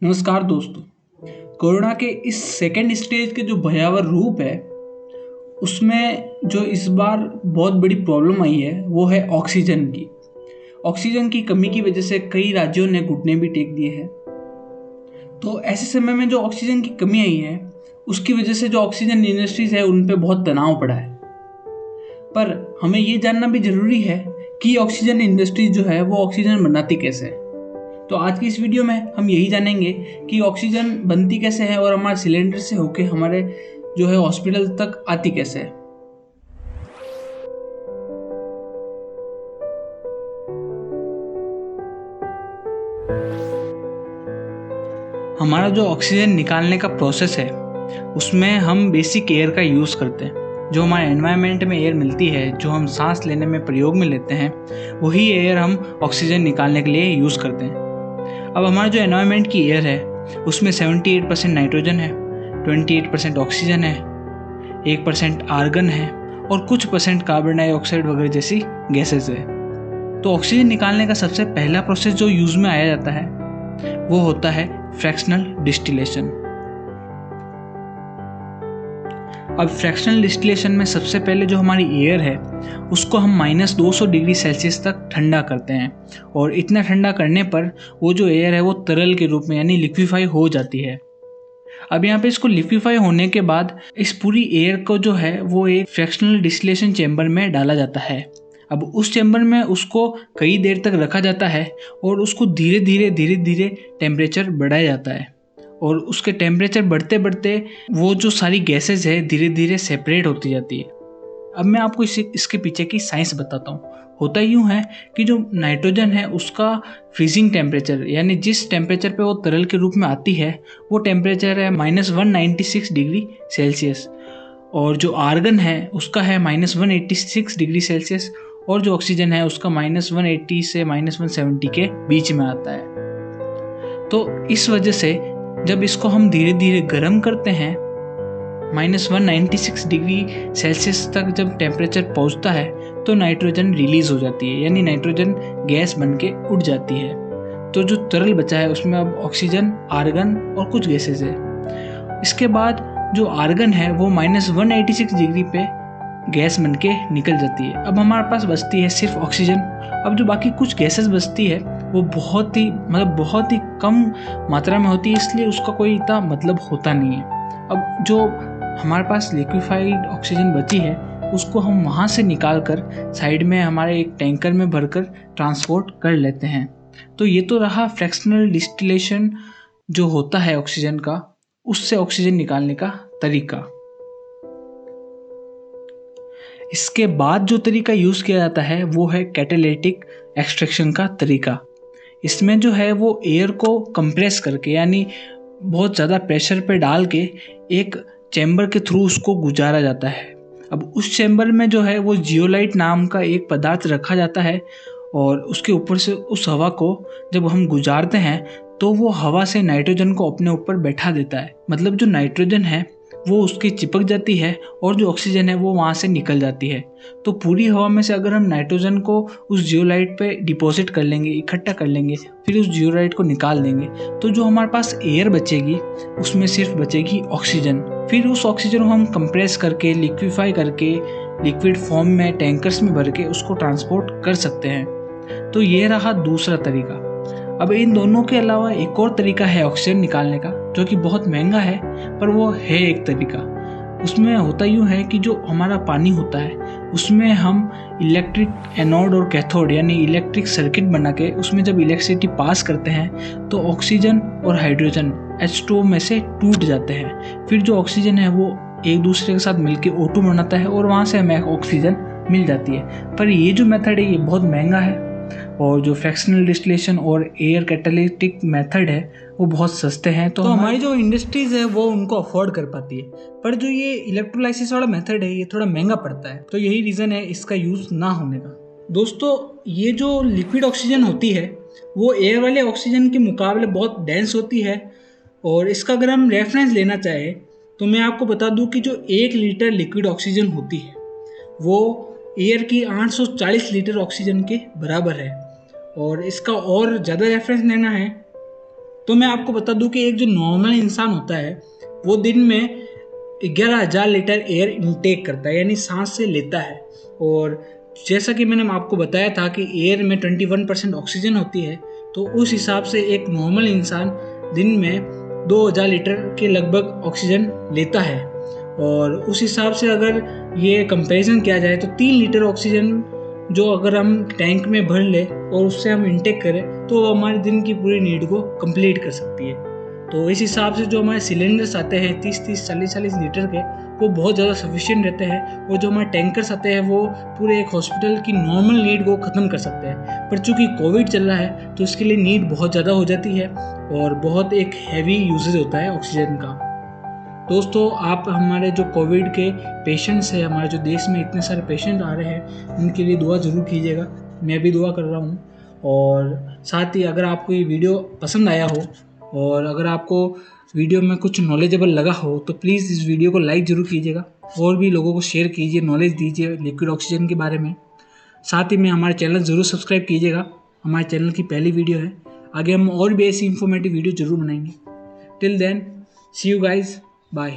नमस्कार दोस्तों। कोरोना के इस सेकेंड स्टेज के जो भयावह रूप है, उसमें जो इस बार बहुत बड़ी प्रॉब्लम आई है वो है ऑक्सीजन की। ऑक्सीजन की कमी की वजह से कई राज्यों ने घुटने भी टेक दिए हैं। तो ऐसे समय में जो ऑक्सीजन की कमी आई है, उसकी वजह से जो ऑक्सीजन इंडस्ट्रीज है उन पे बहुत तनाव पड़ा है। पर हमें ये जानना भी ज़रूरी है कि ऑक्सीजन इंडस्ट्रीज जो है वो ऑक्सीजन बनाती कैसे है। तो आज की इस वीडियो में हम यही जानेंगे कि ऑक्सीजन बनती कैसे है और हमारे सिलेंडर से होके हमारे जो है हॉस्पिटल तक आती कैसे है। हमारा जो ऑक्सीजन निकालने का प्रोसेस है उसमें हम बेसिक एयर का यूज़ करते हैं। जो हमारे एनवायरनमेंट में एयर मिलती है, जो हम सांस लेने में प्रयोग में लेते हैं, वही एयर हम ऑक्सीजन निकालने के लिए यूज़ करते हैं। अब हमारा जो एनवायरनमेंट की एयर है उसमें 78% नाइट्रोजन है, 28% ऑक्सीजन है, 1% आर्गन है और कुछ परसेंट कार्बन डाइऑक्साइड वगैरह जैसी गैसेज है। तो ऑक्सीजन निकालने का सबसे पहला प्रोसेस जो यूज़ में आया जाता है वो होता है फ्रैक्शनल डिस्टिलेशन। अब फ्रैक्शनल डिस्टिलेशन में सबसे पहले जो हमारी एयर है उसको हम -200 डिग्री सेल्सियस तक ठंडा करते हैं और इतना ठंडा करने पर वो जो एयर है वो तरल के रूप में यानी लिक्विफाई हो जाती है। अब यहाँ पे इसको लिक्विफाई होने के बाद इस पूरी एयर को जो है वो एक फ्रैक्शनल डिस्टिलेशन चैम्बर में डाला जाता है। अब उस चैम्बर में उसको कई देर तक रखा जाता है और उसको धीरे धीरे टेम्परेचर बढ़ाया जाता है और उसके टेम्परेचर बढ़ते बढ़ते वो जो सारी गैसेज है धीरे धीरे सेपरेट होती जाती है। अब मैं आपको इसके पीछे की साइंस बताता हूँ। होता यूँ है कि जो नाइट्रोजन है उसका फ्रीजिंग टेम्परेचर यानी जिस टेम्परेचर पे वो तरल के रूप में आती है वो टेम्परेचर है -196 डिग्री सेल्सियस और जो आर्गन है उसका है -186 डिग्री सेल्सियस और जो ऑक्सीजन है उसका -180 से -170 के बीच में आता है। तो इस वजह से जब इसको हम धीरे धीरे गर्म करते हैं -196 डिग्री सेल्सियस तक जब टेम्परेचर पहुंचता है तो नाइट्रोजन रिलीज हो जाती है यानी नाइट्रोजन गैस बन के उड़ जाती है। तो जो तरल बचा है उसमें अब ऑक्सीजन, आर्गन और कुछ गैसेज है। इसके बाद जो आर्गन है वो -186 डिग्री पे गैस बन के निकल जाती है। अब हमारे पास बचती है सिर्फ ऑक्सीजन। अब जो बाकी कुछ गैसेस बचती है वो बहुत ही कम मात्रा में होती है, इसलिए उसका कोई इतना मतलब होता नहीं है। अब जो हमारे पास लिक्विफाइड ऑक्सीजन बची है उसको हम वहाँ से निकाल कर साइड में हमारे एक टैंकर में भरकर ट्रांसपोर्ट कर लेते हैं। तो ये तो रहा फ्रैक्शनल डिस्टिलेशन जो होता है ऑक्सीजन का, उससे ऑक्सीजन निकालने का तरीका। इसके बाद जो तरीका यूज़ किया जाता है वो है कैटालिटिक एक्सट्रैक्शन का तरीका। इसमें जो है वो एयर को कंप्रेस करके यानी बहुत ज़्यादा प्रेशर पे डाल के एक चैम्बर के थ्रू उसको गुजारा जाता है। अब उस चैम्बर में जो है वो जियोलाइट नाम का एक पदार्थ रखा जाता है और उसके ऊपर से उस हवा को जब हम गुजारते हैं तो वो हवा से नाइट्रोजन को अपने ऊपर बैठा देता है। मतलब जो नाइट्रोजन है वो उसकी चिपक जाती है और जो ऑक्सीजन है वो वहाँ से निकल जाती है। तो पूरी हवा में से अगर हम नाइट्रोजन को उस जियोलाइट पे डिपॉजिट कर लेंगे, इकट्ठा कर लेंगे, फिर उस जियोलाइट को निकाल देंगे तो जो हमारे पास एयर बचेगी उसमें सिर्फ बचेगी ऑक्सीजन। फिर उस ऑक्सीजन को हम कंप्रेस करके लिक्विफाई करके लिक्विड फॉर्म में टैंकर्स में भर के उसको ट्रांसपोर्ट कर सकते हैं। तो ये रहा दूसरा तरीका। अब इन दोनों के अलावा एक और तरीका है ऑक्सीजन निकालने का जो कि बहुत महंगा है, पर वो है एक तरीका। उसमें होता यूँ है कि जो हमारा पानी होता है उसमें हम इलेक्ट्रिक एनोड और कैथोड यानी इलेक्ट्रिक सर्किट बना के उसमें जब इलेक्ट्रिसिटी पास करते हैं तो ऑक्सीजन और हाइड्रोजन H2O में से टूट जाते हैं। फिर जो ऑक्सीजन है वो एक दूसरे के साथ मिलके O2 बनाता है और वहाँ से हमें ऑक्सीजन मिल जाती है। पर ये जो मेथड है ये बहुत महंगा है और जो फ्रैक्शनल डिस्टिलेशन और एयर कैटालिटिक मेथड है वो बहुत सस्ते हैं। तो हमारी जो इंडस्ट्रीज है वो उनको अफोर्ड कर पाती है। पर जो ये इलेक्ट्रोलाइसिस वाला मेथड है ये थोड़ा महंगा पड़ता है, तो यही रीज़न है इसका यूज़ ना होने का। दोस्तों, ये जो लिक्विड ऑक्सीजन होती है वो एयर वाले ऑक्सीजन के मुकाबले बहुत डेंस होती है और इसका अगर हम रेफरेंस लेना चाहें तो मैं आपको बता दूं कि जो 1 लीटर लिक्विड ऑक्सीजन होती है वो एयर की 840 लीटर ऑक्सीजन के बराबर है। और इसका और ज़्यादा रेफरेंस लेना है तो मैं आपको बता दूं कि एक जो नॉर्मल इंसान होता है वो दिन में 11,000 लीटर एयर इनटेक करता है, यानी सांस से लेता है। और जैसा कि मैंने आपको बताया था कि एयर में 21% ऑक्सीजन होती है, तो उस हिसाब से एक नॉर्मल इंसान दिन में 2,000 लीटर के लगभग ऑक्सीजन लेता है। और उस हिसाब से अगर ये कंपैरिजन किया जाए तो 3 लीटर ऑक्सीजन जो अगर हम टैंक में भर ले और उससे हम इंटेक करें तो हमारे दिन की पूरी नीड को कंप्लीट कर सकती है। तो इस हिसाब से जो हमारे सिलेंडर्स आते हैं 30-30, 40-40 लीटर के, वो बहुत ज़्यादा सफिशिएंट रहते हैं। और जो हमारे टैंकर्स आते हैं वो पूरे एक हॉस्पिटल की नॉर्मल नीड को ख़त्म कर सकते हैं। पर चूँकि कोविड चल रहा है तो इसके लिए नीड बहुत ज़्यादा हो जाती है और बहुत एक हैवी यूजेज होता है ऑक्सीजन का। दोस्तों, आप हमारे जो कोविड के पेशेंट्स हैं, हमारे जो देश में इतने सारे पेशेंट आ रहे हैं, उनके लिए दुआ ज़रूर कीजिएगा। मैं भी दुआ कर रहा हूँ। और साथ ही अगर आपको ये वीडियो पसंद आया हो और अगर आपको वीडियो में कुछ नॉलेजेबल लगा हो तो प्लीज़ इस वीडियो को लाइक ज़रूर कीजिएगा और भी लोगों को शेयर कीजिए, नॉलेज दीजिए लिक्विड ऑक्सीजन के बारे में। साथ ही में हमारे चैनल ज़रूर सब्सक्राइब कीजिएगा, हमारे चैनल की पहली वीडियो है। आगे हम और भी ऐसी इंफॉर्मेटिव वीडियो ज़रूर बनाएंगे। Till then, see you guys, bye.